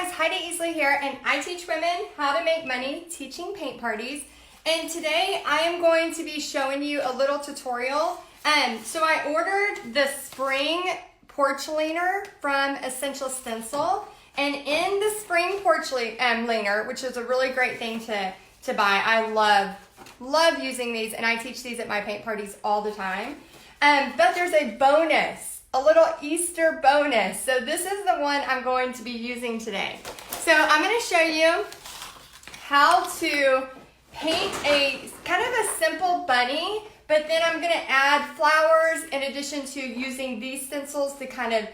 guys, Heidi Easley here, and I teach women how to make money teaching paint parties. And today I am going to be showing you a little tutorial. So I ordered the spring porch leaner from Essential Stencil, and in the spring porch leaner, which is a really great thing to buy. I love using these, and I teach these at my paint parties all the time. But there's a bonus. A little Easter bonus. So this is the one I'm going to be using today. So I'm going to show you how to paint a kind of a simple bunny, but then I'm going to add flowers in addition to using these stencils to kind of,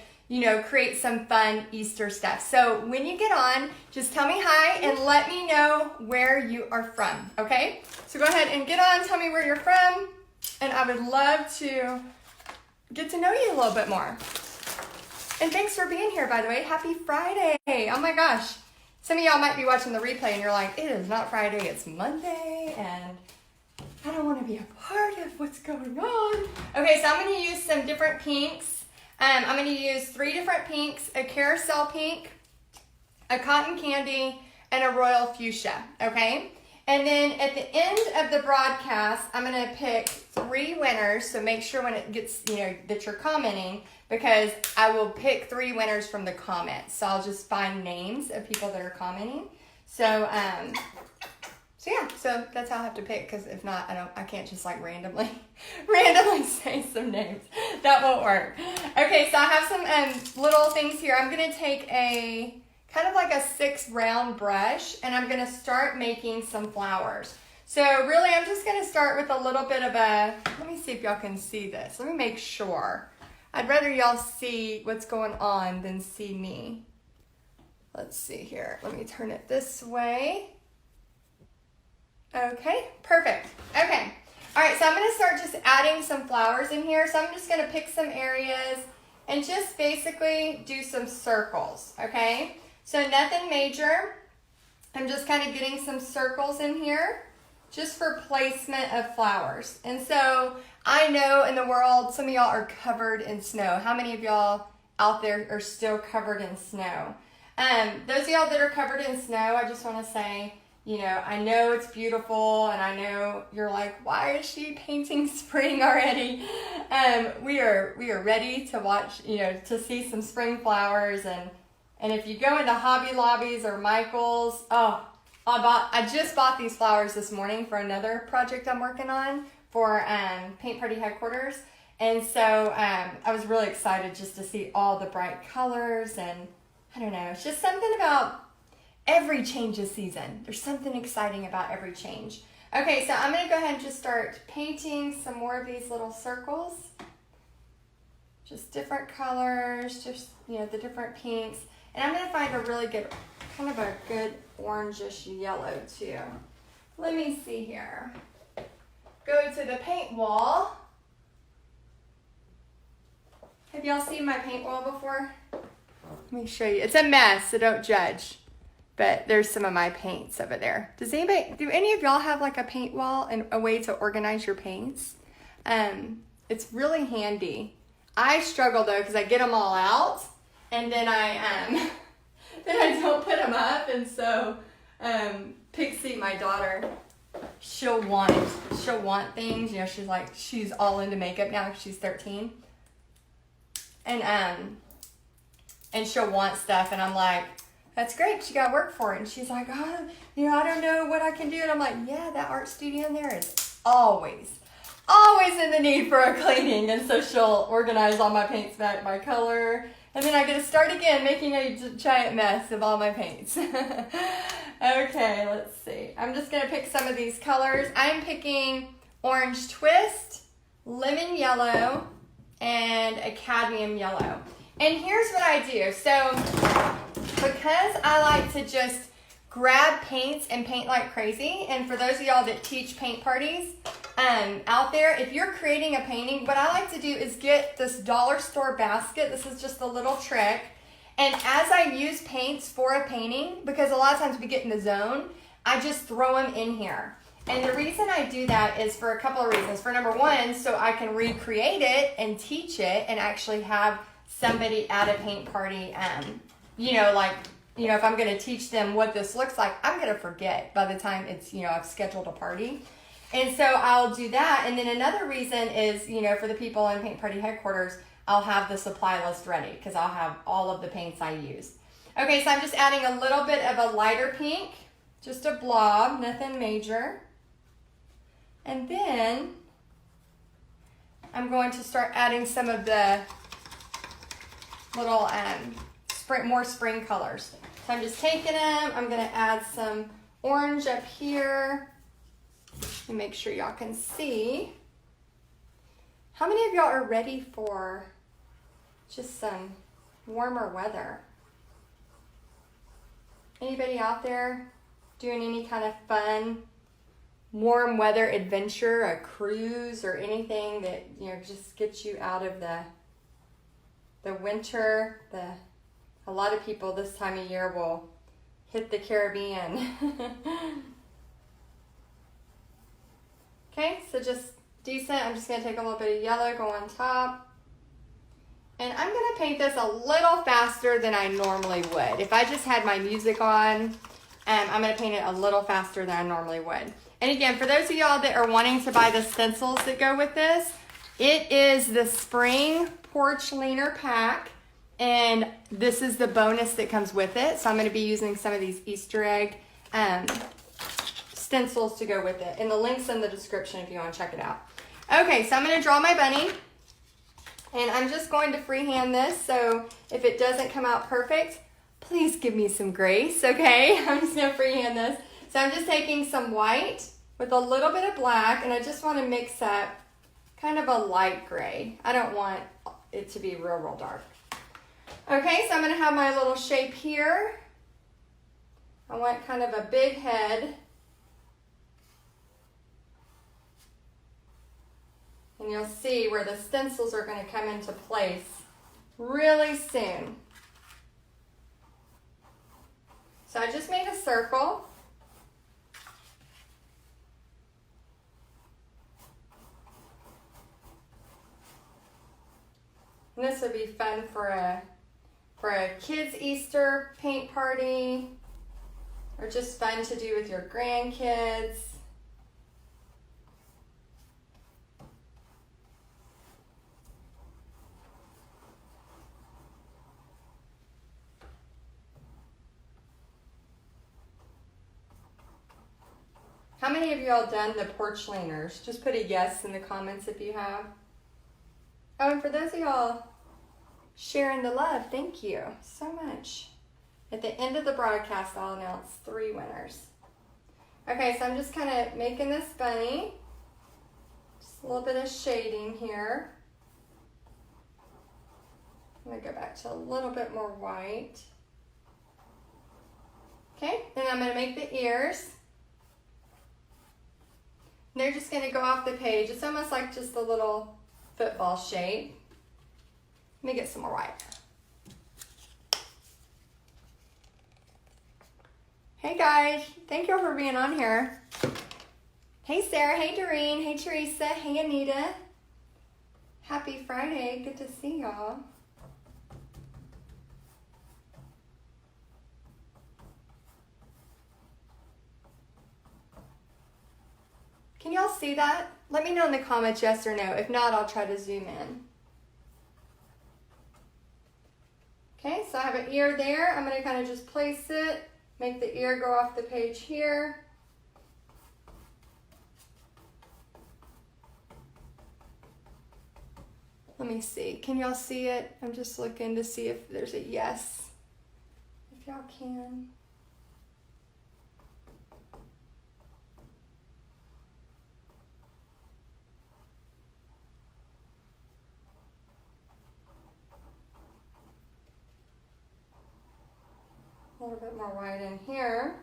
create some fun Easter stuff. So when you get on, just tell me hi and let me know where you are from, okay? So go ahead and get on, tell me where you're from, and I would love to get to know you a little bit more. And thanks for being here, by the way. Happy Friday. Oh my gosh. Some of y'all might be watching the replay and you're like, it is not Friday, it's Monday, and I don't want to be a part of what's going on. Okay, so I'm going to use some different pinks. I'm going to use 3 different pinks, a carousel pink, a cotton candy, and a royal fuchsia, okay? And then at the end of the broadcast, I'm going to pick 3 winners. So make sure when it gets, that you're commenting, because I will pick 3 winners from the comments. So I'll just find names of people that are commenting. So yeah, so that's how I have to pick, because if not, I can't just like randomly say some names. That won't work. Okay, so I have some little things here. I'm going to take a kind of like a 6 round brush, and I'm going to start making some flowers. So really, I'm just going to start with a little bit of let me see if y'all can see this. Let me make sure. I'd rather y'all see what's going on than see me. Let's see here. Let me turn it this way. Okay, perfect. Okay. All right, so I'm going to start just adding some flowers in here. So I'm just going to pick some areas and just basically do some circles, okay? So nothing major. I'm just kind of getting some circles in here just for placement of flowers. And so I know in the world, some of y'all are covered in snow. How many of y'all out there are still covered in snow? Those of y'all that are covered in snow, I just want to say, I know it's beautiful, and I know you're like, why is she painting spring already? We are ready to watch, to see some spring flowers. And if you go into Hobby Lobbies or Michael's, I just bought these flowers this morning for another project I'm working on for Paint Party Headquarters. And so I was really excited just to see all the bright colors, and I don't know, it's just something about every change of season. There's something exciting about every change. Okay, so I'm going to go ahead and just start painting some more of these little circles. Just different colors, just, the different pinks. And I'm going to find a really good, kind of a good orangish yellow too. Let me see here. Go to the paint wall. Have y'all seen my paint wall before? Let me show you. It's a mess, so don't judge. But there's some of my paints over there. Do any of y'all have like a paint wall and a way to organize your paints? It's really handy. I struggle though, because I get them all out, and then I don't put them up. And so Pixie, my daughter, she'll want things. She's all into makeup now because she's 13, and she'll want stuff, and I'm like, that's great, she got work for it. And she's like, I don't know what I can do. And I'm like, yeah, that art studio in there is always in the need for a cleaning. And so she'll organize all my paints back by color. And then I get to start again making a giant mess of all my paints. Okay, let's see. I'm just going to pick some of these colors. I'm picking orange twist, lemon yellow, and a cadmium yellow. And here's what I do. So because I like to just grab paints and paint like crazy, and for those of y'all that teach paint parties out there, if you're creating a painting, what I like to do is get this dollar store basket. This is just a little trick. And as I use paints for a painting, because a lot of times we get in the zone, I just throw them in here. And the reason I do that is for a couple of reasons. For number one, so I can recreate it and teach it and actually have somebody at a paint party, if I'm going to teach them what this looks like, I'm going to forget by the time it's, I've scheduled a party. And so I'll do that. And then another reason is, for the people in Paint Party headquarters, I'll have the supply list ready because I'll have all of the paints I use. Okay, so I'm just adding a little bit of a lighter pink, just a blob, nothing major. And then I'm going to start adding some of the little more spring colors. So I'm just taking them, I'm going to add some orange up here. And make sure y'all can see. How many of y'all are ready for just some warmer weather? Anybody out there doing any kind of fun warm weather adventure, a cruise or anything that just gets you out of the winter? A lot of people this time of year will hit the Caribbean. Okay, so just decent. I'm just going to take a little bit of yellow, go on top. And I'm going to paint this a little faster than I normally would. If I just had my music on, I'm going to paint it a little faster than I normally would. And again, for those of y'all that are wanting to buy the stencils that go with this, it is the Spring Porch Leaner Pack. And this is the bonus that comes with it. So I'm going to be using some of these Easter egg stencils to go with it. And the link's in the description if you want to check it out. Okay, so I'm going to draw my bunny. And I'm just going to freehand this. So if it doesn't come out perfect, please give me some grace, okay? I'm just going to freehand this. So I'm just taking some white with a little bit of black. And I just want to mix up kind of a light gray. I don't want it to be real dark. Okay, so I'm going to have my little shape here. I want kind of a big head. And you'll see where the stencils are going to come into place really soon. So I just made a circle. And this would be fun for a kid's Easter paint party, or just fun to do with your grandkids. How many of y'all done the porch leaners? Just put a yes in the comments if you have. Oh, and for those of y'all sharing the love, thank you so much. At the end of the broadcast, I'll announce 3 winners. Okay, so I'm just kind of making this bunny. Just a little bit of shading here. I'm going to go back to a little bit more white. Okay, and I'm going to make the ears. And they're just going to go off the page. It's almost like just a little football shape. Let me get some more white. Hey guys, thank you for being on here. Hey Sarah, hey Doreen, hey Teresa, hey Anita. Happy Friday, good to see y'all. Can y'all see that? Let me know in the comments yes or no. If not, I'll try to zoom in. Okay, so I have an ear there. I'm going to kind of just place it, make the ear go off the page here. Let me see. Can y'all see it? I'm just looking to see if there's a yes. If y'all can. A little bit more white in here.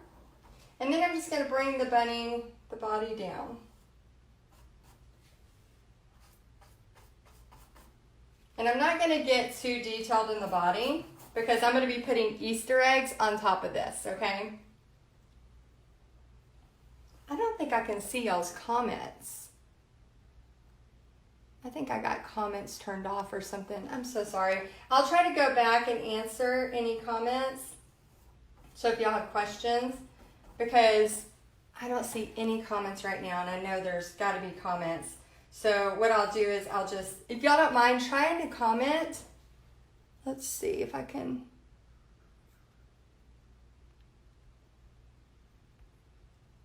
And then I'm just going to bring the body down. And I'm not going to get too detailed in the body because I'm going to be putting Easter eggs on top of this, okay? I don't think I can see y'all's comments. I think I got comments turned off or something. I'm so sorry. I'll try to go back and answer any comments. So if y'all have questions, because I don't see any comments right now, and I know there's got to be comments. So what I'll do is I'll just, if y'all don't mind trying to comment, let's see if I can.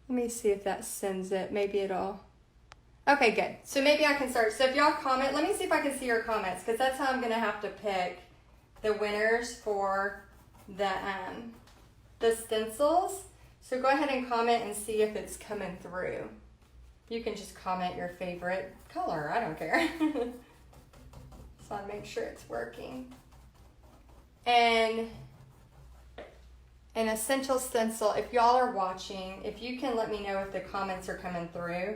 Let me see if that sends it. Maybe it'll. Okay, good. So maybe I can start. So if y'all comment, let me see if I can see your comments, because that's how I'm going to have to pick the winners for the stencils. So go ahead and comment and see if it's coming through. You can just comment your favorite color. I don't care. So I'll make sure it's working. And an Essential Stencil, if y'all are watching, if you can let me know if the comments are coming through,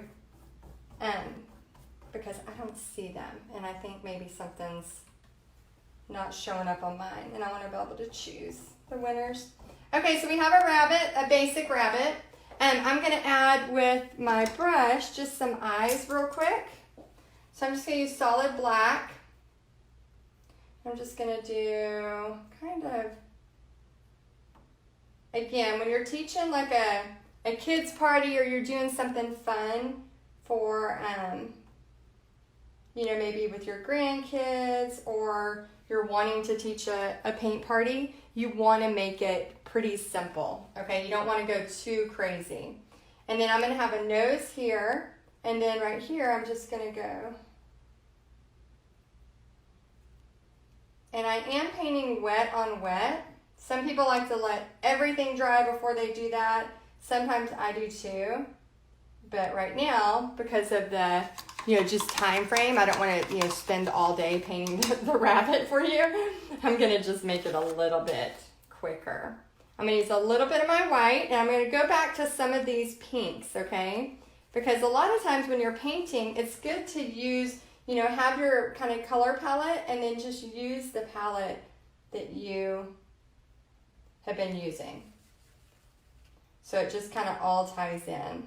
because I don't see them, and I think maybe something's not showing up on mine, and I want to be able to choose the winners. Okay, so we have a rabbit, a basic rabbit, and I'm going to add with my brush just some eyes real quick. So I'm just going to use solid black. I'm just going to do kind of, again, when you're teaching like a kid's party or you're doing something fun for, you know, maybe with your grandkids, or you're wanting to teach a paint party, you want to make it pretty simple, okay? You don't want to go too crazy. And then I'm going to have a nose here, and then right here I'm just going to go. And I am painting wet on wet. Some people like to let everything dry before they do that. Sometimes I do too. But right now, because of the, you know, just time frame, I don't want to, you know, spend all day painting the rabbit for you. I'm going to just make it a little bit quicker. I'm going to use a little bit of my white, and I'm going to go back to some of these pinks, okay? Because a lot of times when you're painting, it's good to use, you know, have your kind of color palette, and then just use the palette that you have been using. So it just kind of all ties in.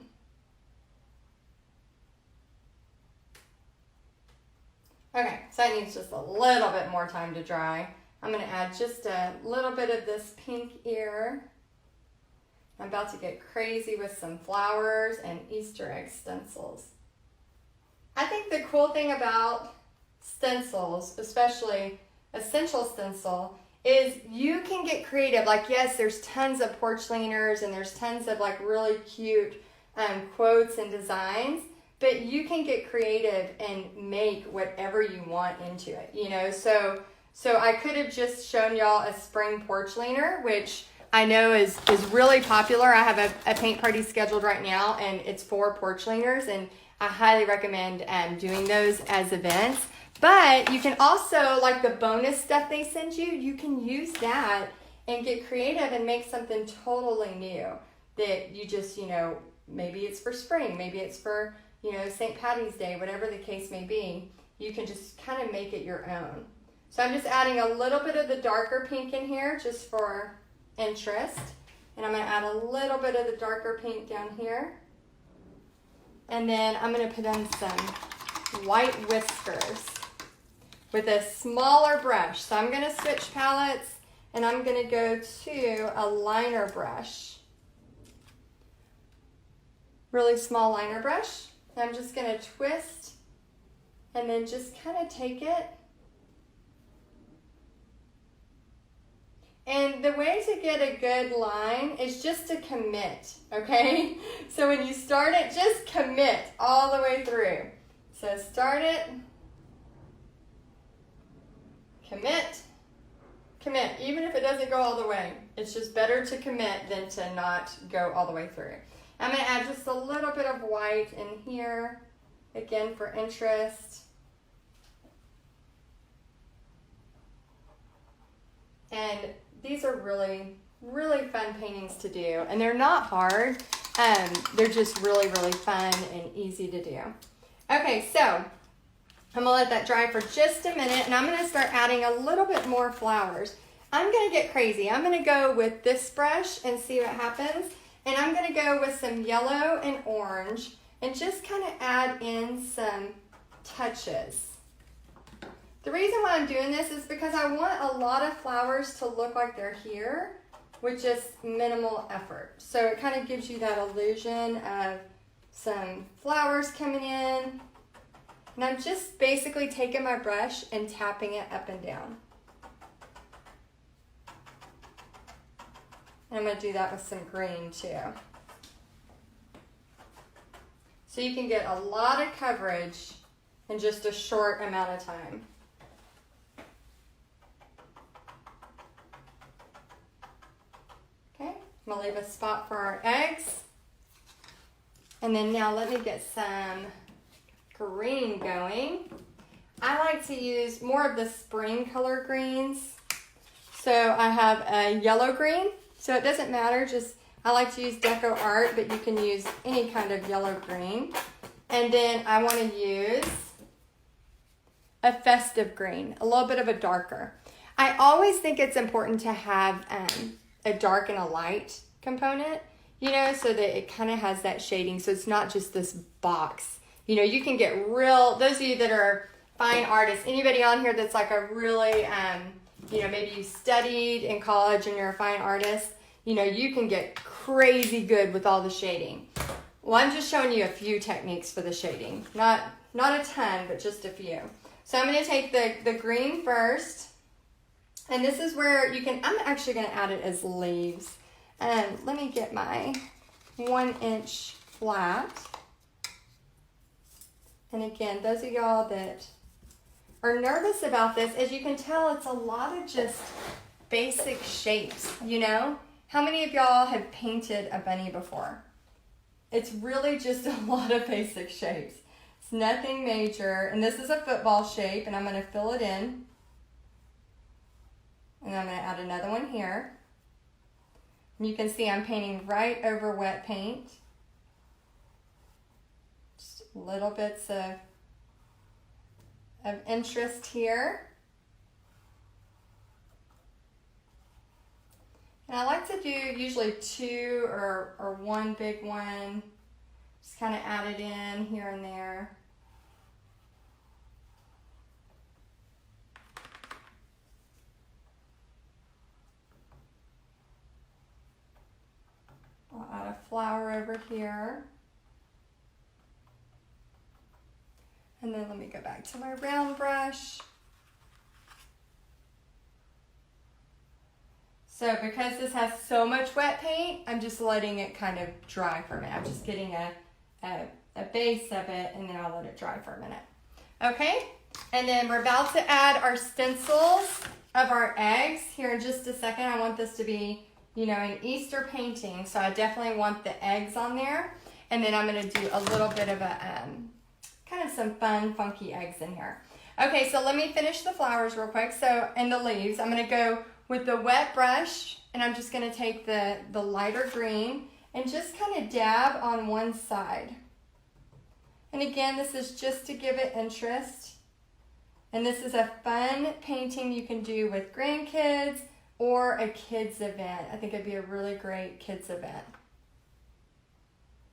Okay, so it needs just a little bit more time to dry. I'm going to add just a little bit of this pink ear. I'm about to get crazy with some flowers and Easter egg stencils. I think the cool thing about stencils, especially Essential Stencil, is you can get creative. Like, yes, there's tons of porch leaners and there's tons of like really cute quotes and designs, but you can get creative and make whatever you want into it, you know? So I could have just shown y'all a spring porch leaner, which I know is really popular. I have a paint party scheduled right now, and it's for porch leaners, and I highly recommend doing those as events. But you can also, like the bonus stuff they send you, you can use that and get creative and make something totally new that you just, you know, maybe it's for spring, maybe it's for, you know, St. Patty's Day, whatever the case may be. You can just kind of make it your own. So I'm just adding a little bit of the darker pink in here just for interest. And I'm going to add a little bit of the darker pink down here. And then I'm going to put in some white whiskers with a smaller brush. So I'm going to switch palettes, and I'm going to go to a liner brush. Really small liner brush. And I'm just going to twist and then just kind of take it. And the way to get a good line is just to commit, okay? So when you start it, just commit all the way through. So start it, commit, commit. Even if it doesn't go all the way, it's just better to commit than to not go all the way through. I'm going to add just a little bit of white in here, again for interest. And these are really, really fun paintings to do. And they're not hard. They're just really, really fun and easy to do. Okay, so I'm going to let that dry for just a minute. And I'm going to start adding a little bit more flowers. I'm going to get crazy. I'm going to go with this brush and see what happens. And I'm going to go with some yellow and orange and just kind of add in some touches. The reason why I'm doing this is because I want a lot of flowers to look like they're here, with just minimal effort. So it kind of gives you that illusion of some flowers coming in. And I'm just basically taking my brush and tapping it up and down. And I'm going to do that with some green too. So you can get a lot of coverage in just a short amount of time. Okay, I'm going to leave a spot for our eggs. And then now let me get some green going. I like to use more of the spring color greens. So I have a yellow green, so it doesn't matter, just I like to use Deco Art, but you can use any kind of yellow green. And then I want to use a festive green, a little bit of a darker. I always think it's important to have a dark and a light component, you know, so that it kind of has that shading, so it's not just this box. You know, you can get real, those of you that are fine artists, anybody on here that's like a really, you know, maybe you studied in college and you're a fine artist, you know, you can get crazy good with all the shading. Well, I'm just showing you a few techniques for the shading. Not a ton, but just a few. So I'm going to take the green first. And this is where you can, I'm actually going to add it as leaves. And let me get my 1-inch flat. And again, those of y'all that are nervous about this, as you can tell, it's a lot of just basic shapes, you know? How many of y'all have painted a bunny before? It's really just a lot of basic shapes. It's nothing major. And this is a football shape, and I'm going to fill it in. And I'm going to add another one here. And you can see I'm painting right over wet paint. Just little bits of interest here. And I like to do usually 2 or 1 big one. Just kind of add it in here and there. I'll add a flower over here. And then let me go back to my round brush. So because this has so much wet paint, I'm just letting it kind of dry for a minute. I'm just getting a base of it, and then I'll let it dry for a minute. Okay, and then we're about to add our stencils of our eggs here in just a second. I want this to be, you know, an Easter painting, so I definitely want the eggs on there. And then I'm going to do a little bit of a, kind of some fun, funky eggs in here. Okay, so let me finish the flowers real quick. So, and the leaves, I'm going to go with the wet brush, and I'm just going to take the lighter green and just kind of dab on one side. And again, this is just to give it interest. And this is a fun painting you can do with grandkids or a kids event. I think it'd be a really great kids event.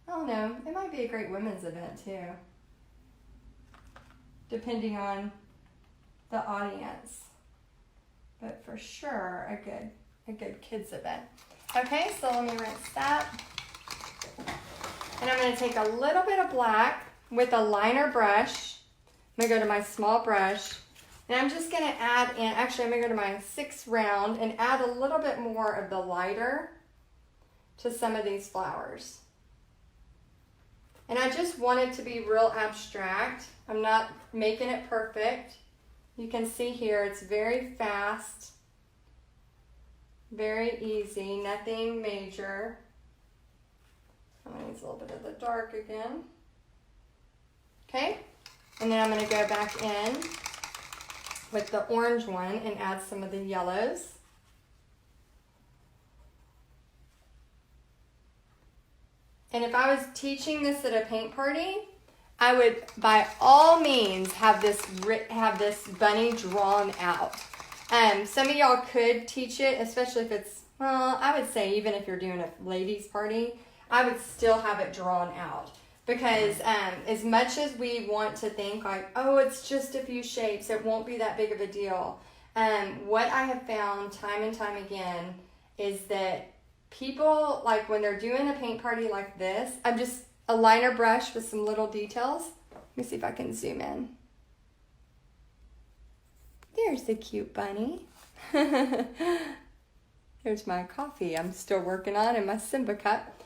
I don't know, it might be a great women's event too, depending on the audience. But for sure, a good kids event. Okay, so let me rinse that. And I'm going to take a little bit of black with a liner brush. I'm going to go to my small brush. And I'm just going to add in, actually I'm going to go to my 6 round and add a little bit more of the lighter to some of these flowers. And I just want it to be real abstract. I'm not making it perfect. You can see here it's very fast, very easy, nothing major. I'm going to use a little bit of the dark again. Okay, and then I'm going to go back in with the orange one and add some of the yellows. And if I was teaching this at a paint party, I would, by all means, have this bunny drawn out. Some of y'all could teach it, especially if it's, well, I would say even if you're doing a ladies' party, I would still have it drawn out. Because as much as we want to think like, oh, it's just a few shapes, it won't be that big of a deal. What I have found time and time again is that people, like when they're doing a paint party like this, I'm just a liner brush with some little details. Let me see if I can zoom in. There's the cute bunny. There's my coffee I'm still working on in my Simba cup.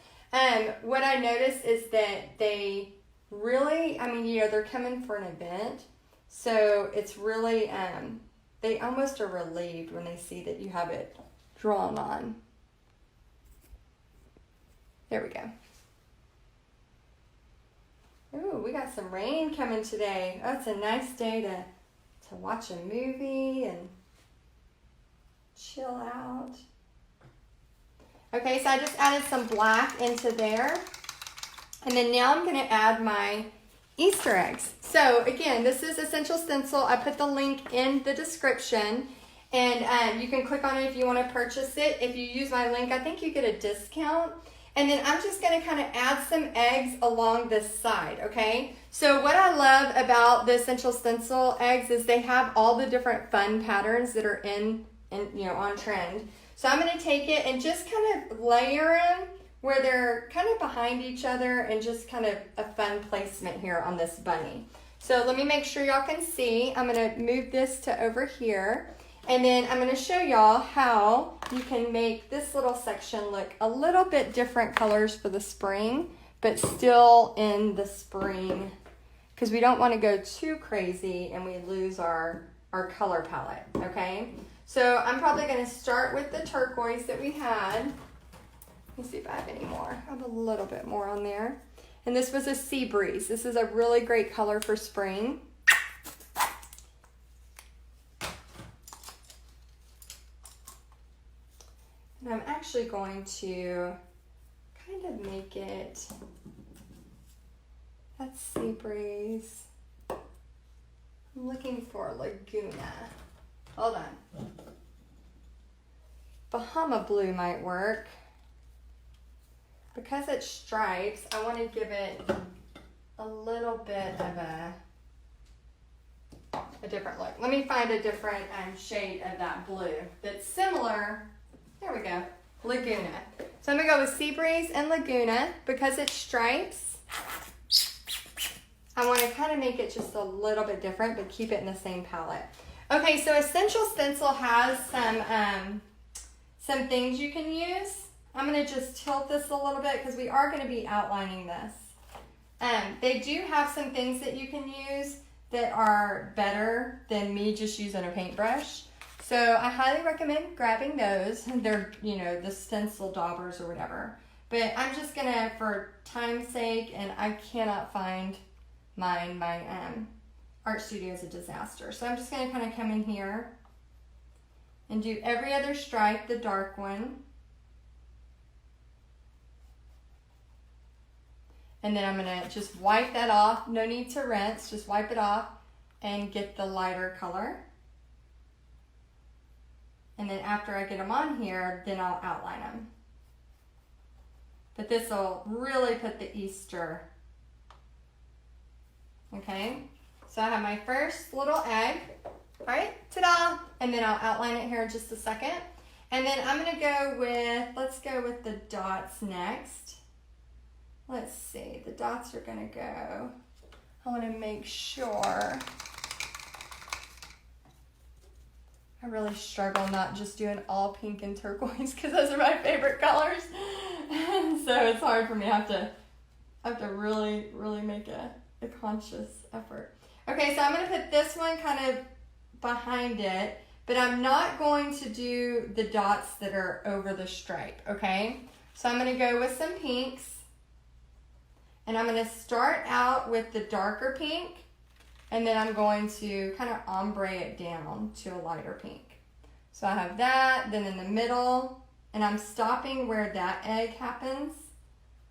What I noticed is that they really, I mean, you know, they're coming for an event. So it's really, they almost are relieved when they see that you have it drawn on. There we go. Ooh, we got some rain coming today. Oh, it's a nice day to watch a movie and chill out. Okay, so I just added some black into there. And then now I'm gonna add my Easter eggs. So again, this is Essential Stencil. I put the link in the description, and you can click on it if you wanna purchase it. If you use my link, I think you get a discount. And then I'm just gonna kind of add some eggs along this side, okay? So what I love about the Essential Stencil eggs is they have all the different fun patterns that are in you know, on trend. So I'm gonna take it and just kind of layer them where they're kind of behind each other, and just kind of a fun placement here on this bunny. So let me make sure y'all can see. I'm gonna move this to over here, and then I'm gonna show y'all how you can make this little section look a little bit different colors for the spring, but still in the spring, because we don't want to go too crazy and we lose our color palette, okay? So I'm probably gonna start with the turquoise that we had. Let me see if I have any more. I have a little bit more on there. And this was a Sea Breeze. This is a really great color for spring. And I'm actually going to kind of make it, that's Sea Breeze. I'm looking for Laguna. Hold on. Bahama Blue might work. Because it's stripes, I want to give it a little bit of a different look. Let me find a different shade of that blue that's similar. There we go. Laguna. So I'm going to go with Sea Breeze and Laguna. Because it's stripes, I want to kind of make it just a little bit different, but keep it in the same palette. Okay, so Essential Stencil has some things you can use. I'm going to just tilt this a little bit because we are going to be outlining this. They do have some things that you can use that are better than me just using a paintbrush. So I highly recommend grabbing those. They're, you know, the stencil daubers or whatever. But I'm just going to, for time's sake, and I cannot find mine. My art studio is a disaster. So I'm just going to kind of come in here and do every other stripe, the dark one. And then I'm gonna just wipe that off. No need to rinse, just wipe it off and get the lighter color. And then after I get them on here, then I'll outline them. But this will really put the Easter. Okay, so I have my first little egg. All right, ta-da! And then I'll outline it here in just a second. And then I'm gonna go with, let's go with the dots next. Let's see, the dots are gonna go. I wanna make sure. I really struggle not just doing all pink and turquoise because those are my favorite colors. So it's hard for me. I have to really, really make a conscious effort. Okay, so I'm gonna put this one kind of behind it, but I'm not going to do the dots that are over the stripe, okay? So I'm gonna go with some pinks. And I'm going to start out with the darker pink, and then I'm going to kind of ombre it down to a lighter pink. So I have that, then in the middle, and I'm stopping where that egg happens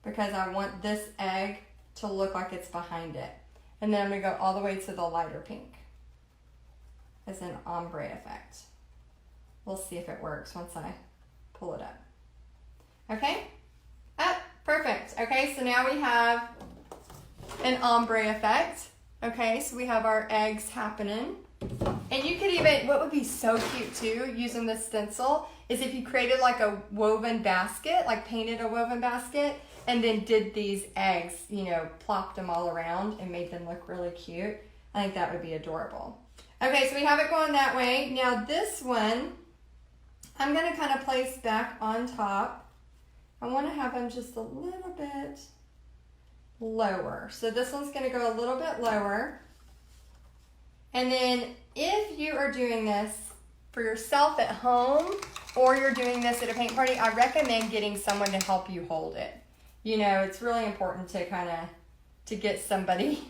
because I want this egg to look like it's behind it. And then I'm going to go all the way to the lighter pink as an ombre effect. We'll see if it works once I pull it up. Okay? Up. Perfect. Okay, so now we have an ombre effect. Okay, so we have our eggs happening. And you could even, what would be so cute too, using this stencil, is if you created like a woven basket, like painted a woven basket, and then did these eggs, you know, plopped them all around and made them look really cute. I think that would be adorable. Okay, so we have it going that way. Now this one, I'm gonna kind of place back on top. I wanna have them just a little bit lower. So this one's gonna go a little bit lower. And then if you are doing this for yourself at home, or you're doing this at a paint party, I recommend getting someone to help you hold it. You know, it's really important to to get somebody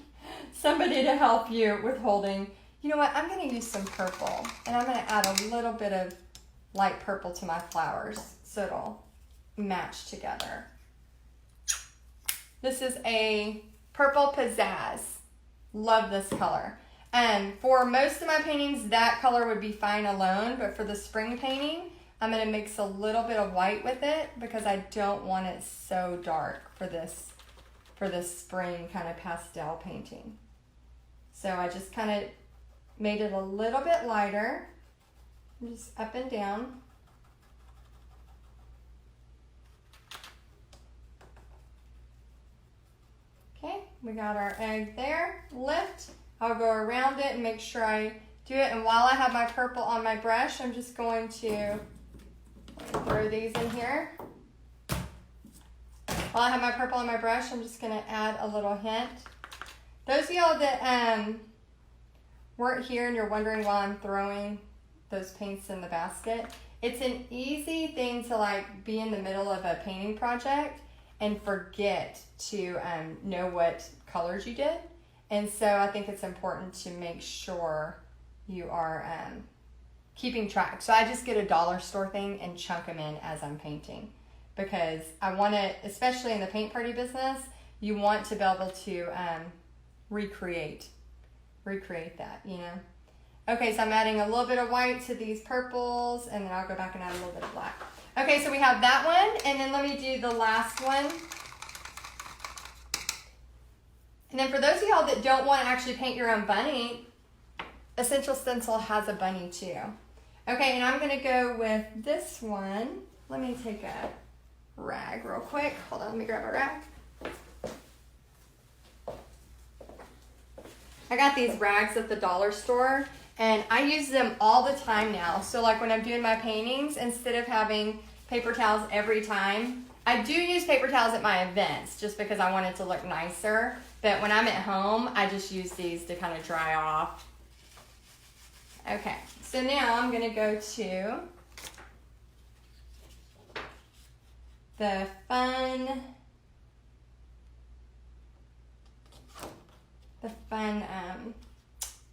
to help you with holding. You know what, I'm gonna use some purple, and I'm gonna add a little bit of light purple to my flowers so it'll match together. This is a purple pizzazz. Love this color. For most of my paintings, that color would be fine alone, but for the spring painting, I'm gonna mix a little bit of white with it because I don't want it so dark for this spring kind of pastel painting. So I just kind of made it a little bit lighter, just up and down. Okay, we got our egg there. Lift. I'll go around it and make sure I do it. And while I have my purple on my brush, I'm just going to throw these in here. While I have my purple on my brush, I'm just going to add a little hint. Those of y'all that weren't here and you're wondering why I'm throwing those paints in the basket, it's an easy thing to like be in the middle of a painting project and forget to know what colors you did. And so I think it's important to make sure you are keeping track. So I just get a dollar store thing and chunk them in as I'm painting, because I want to, especially in the paint party business, you want to be able to recreate that, you know. Okay, so I'm adding a little bit of white to these purples, and then I'll go back and add a little bit of black. Okay, so we have that one, and then let me do the last one. And then for those of y'all that don't want to actually paint your own bunny, Essential Stencil has a bunny too. Okay, and I'm going to go with this one. Let me take a rag real quick. Hold on, let me grab a rag. I got these rags at the dollar store, and I use them all the time now. So like when I'm doing my paintings, instead of having paper towels every time, I do use paper towels at my events just because I want it to look nicer. But when I'm at home, I just use these to kind of dry off. Okay, so now I'm going to go to the fun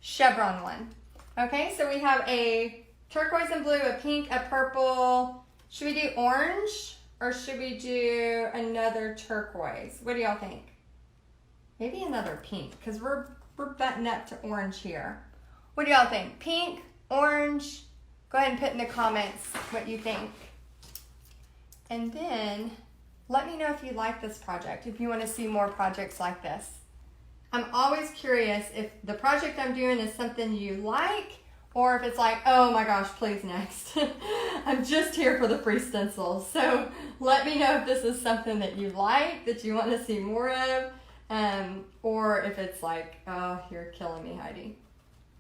chevron one. Okay, so we have a turquoise and blue, a pink, a purple. Should we do orange or should we do another turquoise? What do y'all think? Maybe another pink, because we're butting up to orange here. What do y'all think? Pink, orange? Go ahead and put in the comments what you think. And then let me know if you like this project, if you want to see more projects like this. I'm always curious if the project I'm doing is something you like, or if it's like, oh my gosh, please next. I'm just here for the free stencils. So let me know if this is something that you like, that you want to see more of. Or if it's like, oh, you're killing me, Heidi.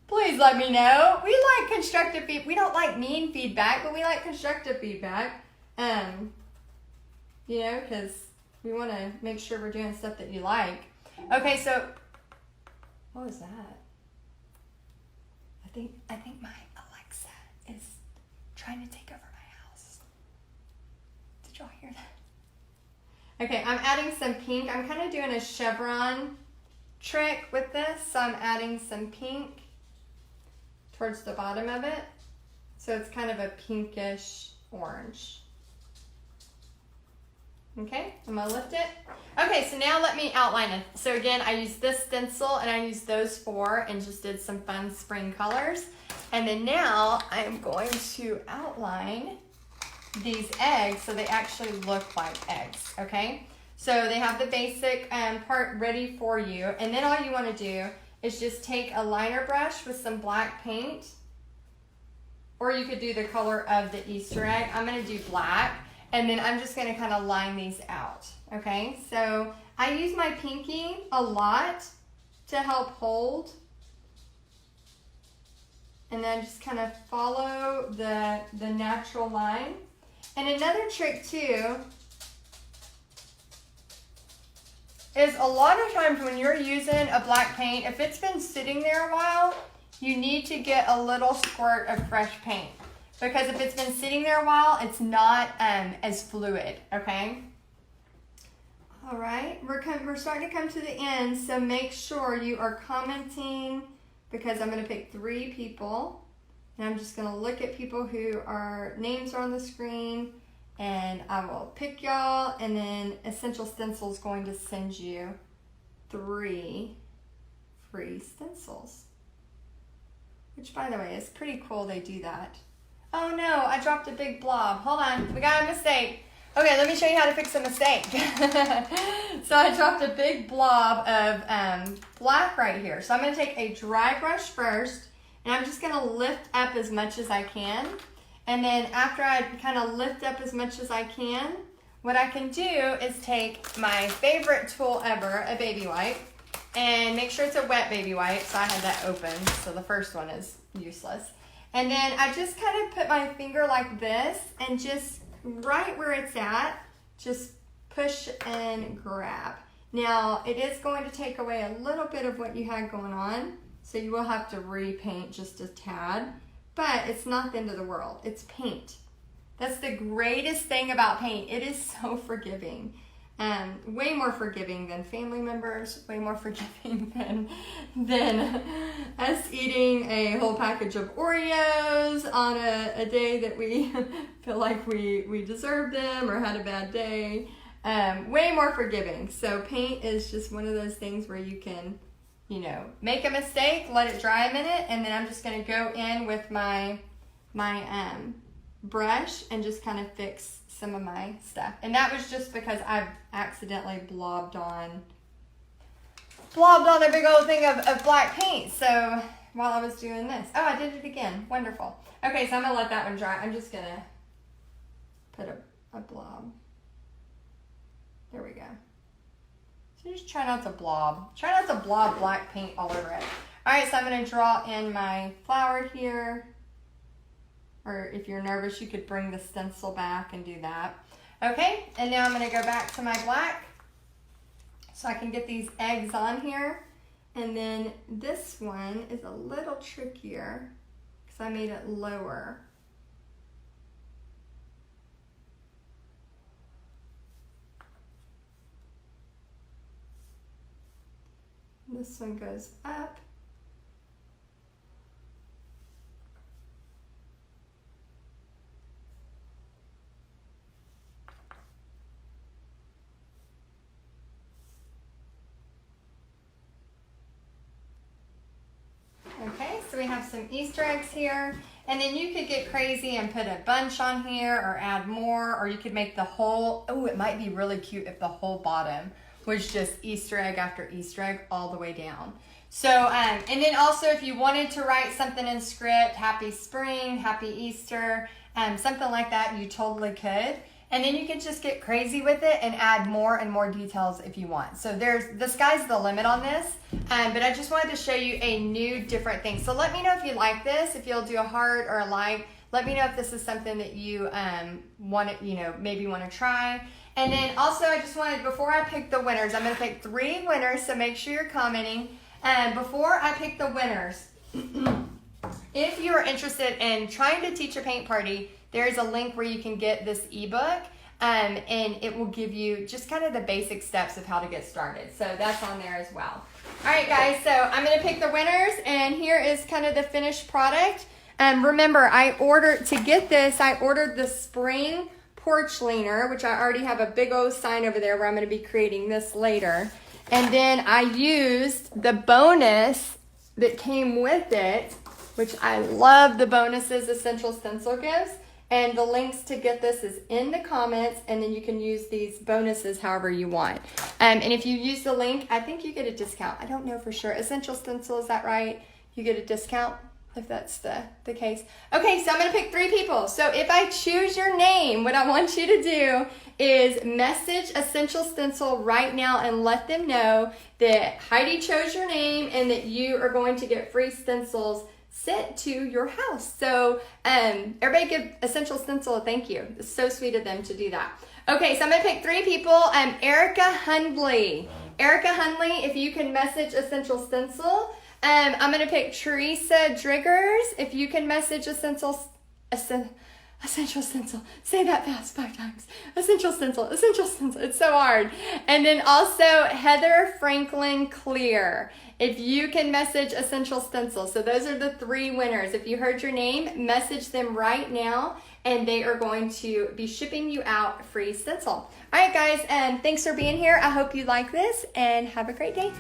Please let me know. We like constructive feedback. We don't like mean feedback, but we like constructive feedback. You know, because we want to make sure we're doing stuff that you like. Okay, so what was that? I think my Alexa is trying to take over my house. Did y'all hear that? Okay, I'm adding some pink. I'm kind of doing a chevron trick with this, so I'm adding some pink towards the bottom of it. So it's kind of a pinkish orange. Okay, I'm gonna lift it. Okay, so now let me outline it. So again, I used this stencil and I used those four and just did some fun spring colors. And then now I'm going to outline these eggs so they actually look like eggs, okay? So they have the basic part ready for you. And then all you wanna do is just take a liner brush with some black paint or you could do the color of the Easter egg. I'm gonna do black, and then I'm just gonna kind of line these out, okay? So I use my pinky a lot to help hold, and then just kind of follow the natural line. And another trick too is a lot of times when you're using a black paint, if it's been sitting there a while, you need to get a little squirt of fresh paint. Because if it's been sitting there a while, it's not as fluid, okay? All right, we're starting to come to the end, so make sure you are commenting, because I'm gonna pick 3 people, and I'm just gonna look at people who are names are on the screen, and I will pick y'all, and then Essential Stencil is going to send you 3 free stencils. Which, by the way, is pretty cool they do that. Oh no, I dropped a big blob. Hold on, we got a mistake. Okay, let me show you how to fix a mistake. So I dropped a big blob of black right here. So I'm gonna take a dry brush first, and I'm just gonna lift up as much as I can. And then after I kind of lift up as much as I can, what I can do is take my favorite tool ever, a baby wipe, and make sure it's a wet baby wipe. So I had that open, so the first one is useless. And then I just kind of put my finger like this, and just right where it's at, just push and grab. Now, it is going to take away a little bit of what you had going on, so you will have to repaint just a tad. But it's not the end of the world. It's paint. That's the greatest thing about paint. It is so forgiving. Way more forgiving than family members, way more forgiving than us eating a whole package of Oreos on a day that we feel like we deserve them or had a bad day. Way more forgiving. So paint is just one of those things where you can, you know, make a mistake, let it dry a minute, and then I'm just going to go in with my brush and just kind of fix some of my stuff. And that was just because I accidentally blobbed on a big old thing of black paint. So while I was doing this, oh, I did it again. Wonderful. Okay, so I'm gonna let that one dry. I'm just gonna put a blob. There we go. So just try not to blob. Try not to blob black paint all over it. All right, so I'm gonna draw in my flower here. Or if you're nervous, you could bring the stencil back and do that. Okay, and now I'm gonna go back to my black so I can get these eggs on here. And then this one is a little trickier because I made it lower. This one goes up. Okay, so we have some Easter eggs here, and then you could get crazy and put a bunch on here or add more, or you could make the whole, oh, it might be really cute if the whole bottom was just Easter egg after Easter egg all the way down. So, and then also if you wanted to write something in script, Happy Spring, Happy Easter, something like that, you totally could. And then you can just get crazy with it and add more and more details if you want. So the sky's the limit on this, but I just wanted to show you a new different thing. So let me know if you like this, if you'll do a heart or a like. Let me know if this is something that you want to, you know, maybe want to try. And then also I just wanted, before I pick the winners, I'm going to pick 3 winners, so make sure you're commenting. Before I pick the winners, if you're interested in trying to teach a paint party, there's a link where you can get this ebook, and it will give you just kind of the basic steps of how to get started. So that's on there as well. All right, guys, so I'm going to pick the winners, and here is kind of the finished product. Remember, I ordered the spring porch leaner, which I already have a big old sign over there where I'm going to be creating this later. And then I used the bonus that came with it, which I love the bonuses Essential Stencil gives. And the links to get this is in the comments, and then you can use these bonuses however you want. And if you use the link, I think you get a discount. I don't know for sure. Essential Stencil, is that right? You get a discount? if that's the case. Okay, so I'm going to pick 3 people. So if I choose your name, what I want you to do is message Essential Stencil right now and let them know that Heidi chose your name and that you are going to get free stencils sent to your house. So everybody give Essential Stencil a thank you. It's so sweet of them to do that. Okay, so I'm going to pick 3 people. Erica Hundley. Erica Hundley, if you can message Essential Stencil. I'm going to pick Teresa Driggers. If you can message Essential Stencil. Say that fast 5 times. Essential Stencil. Essential Stencil. It's so hard. And then also Heather Franklin Clear. If you can message Essential Stencil. So those are the 3 winners. If you heard your name, message them right now and they are going to be shipping you out free stencil. All right, guys, and thanks for being here. I hope you like this and have a great day.